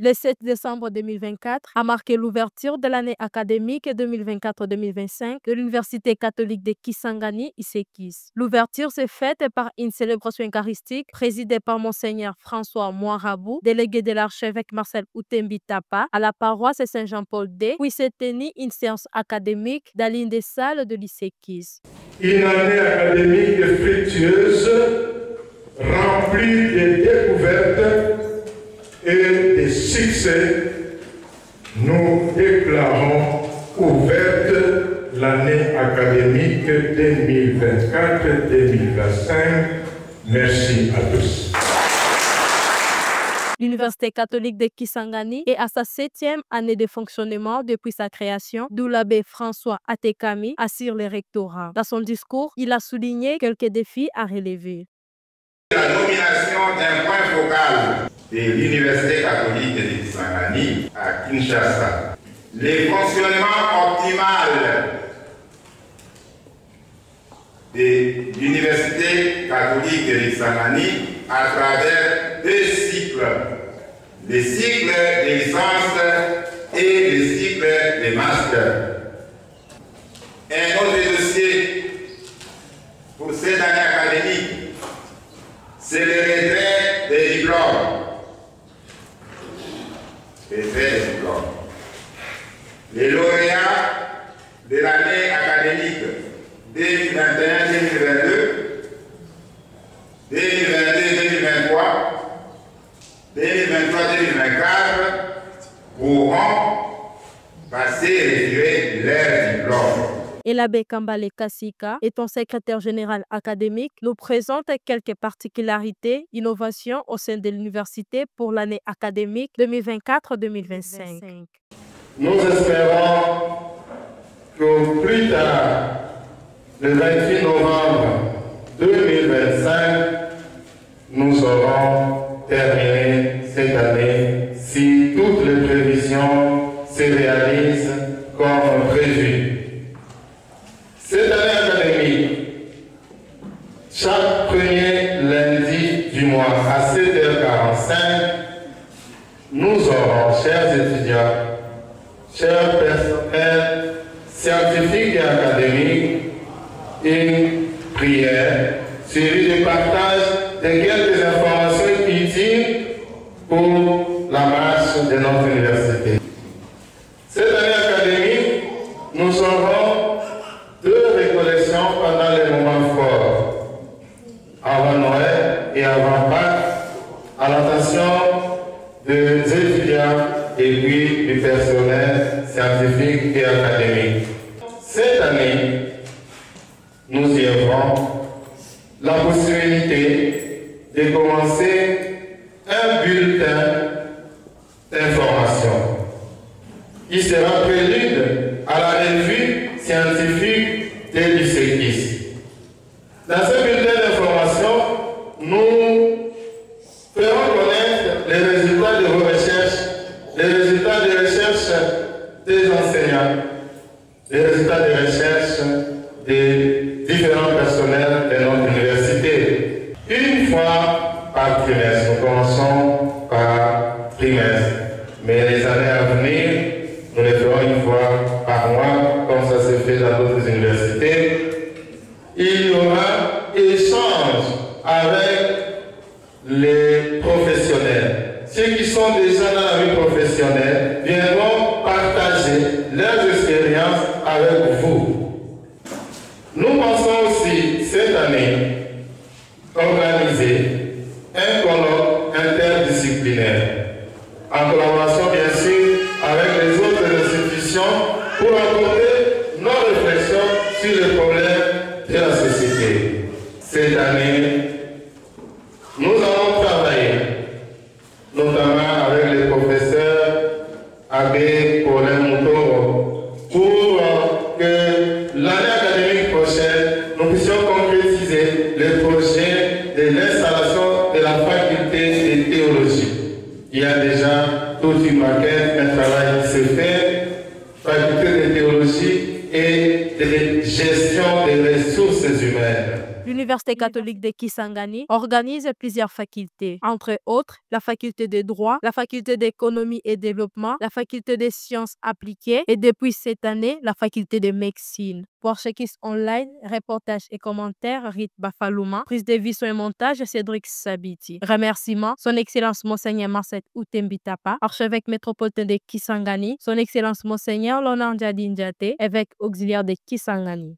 Le 7 décembre 2024 a marqué l'ouverture de l'année académique 2024-2025 de l'Université catholique de Kisangani, Isekis. L'ouverture s'est faite par une célébration eucharistique présidée par Monseigneur François Moirabou, délégué de l'archevêque Marcel Outembi Tapa à la paroisse Saint-Jean-Paul II, puis s'est tenue une séance académique dans l'une des salles de l'Isekis. Une année académique fructueuse, remplie de découvertes et de succès. Nous déclarons ouverte l'année académique 2024-2025. Merci à tous. L'Université catholique de Kisangani est à sa 7e année de fonctionnement depuis sa création, d'où l'abbé François Atekami assure le rectorat. Dans son discours, il a souligné quelques défis à relever. La nomination d'un point focal de l'Université catholique de Kisangani à Kinshasa. Le fonctionnement optimal de l'Université catholique de Kisangani à travers 2 cycles, le cycle de licence et le cycle de master. Un autre dossier pour cette année académique, c'est le retrait des diplômes. Les lauréats de l'année académique 2021-2022, 2022-2023, 2023-2024 pourront passer et retirer leur diplôme. Et l'abbé Kambale Kassika, étant secrétaire général académique, nous présente quelques particularités, innovations au sein de l'université pour l'année académique 2024-2025. Nous espérons que plus tard, le 28 novembre 2025, nous aurons terminé cette année si toutes les prévisions se réalisent comme prévu. Cette année académique, chaque premier lundi du mois à 7h45, nous aurons, chers étudiants, chers personnels scientifiques et académiques, une prière suivie de partage de quelques informations utiles pour la marche de notre université. Cette année académique, nous aurons 2 récollections pendant les moments forts, avant Noël et avant Pâques, à l'attention des étudiants et puis du personnel scientifique et académique. Cette année, nous y aurons la possibilité de commencer un bulletin d'information qui sera prélude à la revue scientifique de l'Isekis. Dans ce bulletin d'information, nous ferons connaître les résultats de vos recherches, les résultats de recherche des enseignants, les résultats de recherche des différents personnels de notre université. Une fois par trimestre, nous commençons par trimestre, mais les années à venir, nous les ferons une fois par mois, comme ça se fait dans d'autres universités. Il y aura échange avec les professionnels. Ceux qui sont déjà dans la vie professionnelle viendront partager leurs expériences avec vous. Nous pensons aussi, cette année, organiser un colloque interdisciplinaire, en collaboration bien sûr avec les autres institutions, pour apporter nos réflexions sur les problèmes de la société. Cette année, nous allons travailler, notamment avec les professeurs Abbé Paulin Moutoro, pour que l'année académique prochaine, nous puissions concrétiser le projet de l'installation de la faculté de théologie. Il y a déjà toute une maquette, un travail qui se fait, faculté de théologie et de gestion des ressources humaines. L'Université catholique de Kisangani organise plusieurs facultés, entre autres la faculté de droit, la faculté d'économie et développement, la faculté des sciences appliquées et depuis cette année, la faculté de médecine. Pour Shekis Online, reportage et commentaires, Rite Bafalouma, prise de vision et montage, Cédric Sabiti. Remerciements, Son Excellence Monseigneur Marcet Outembitapa, archevêque métropolitain de Kisangani, Son Excellence Monseigneur Lonard Ndiadi Ndiaté, évêque auxiliaire de Kisangani.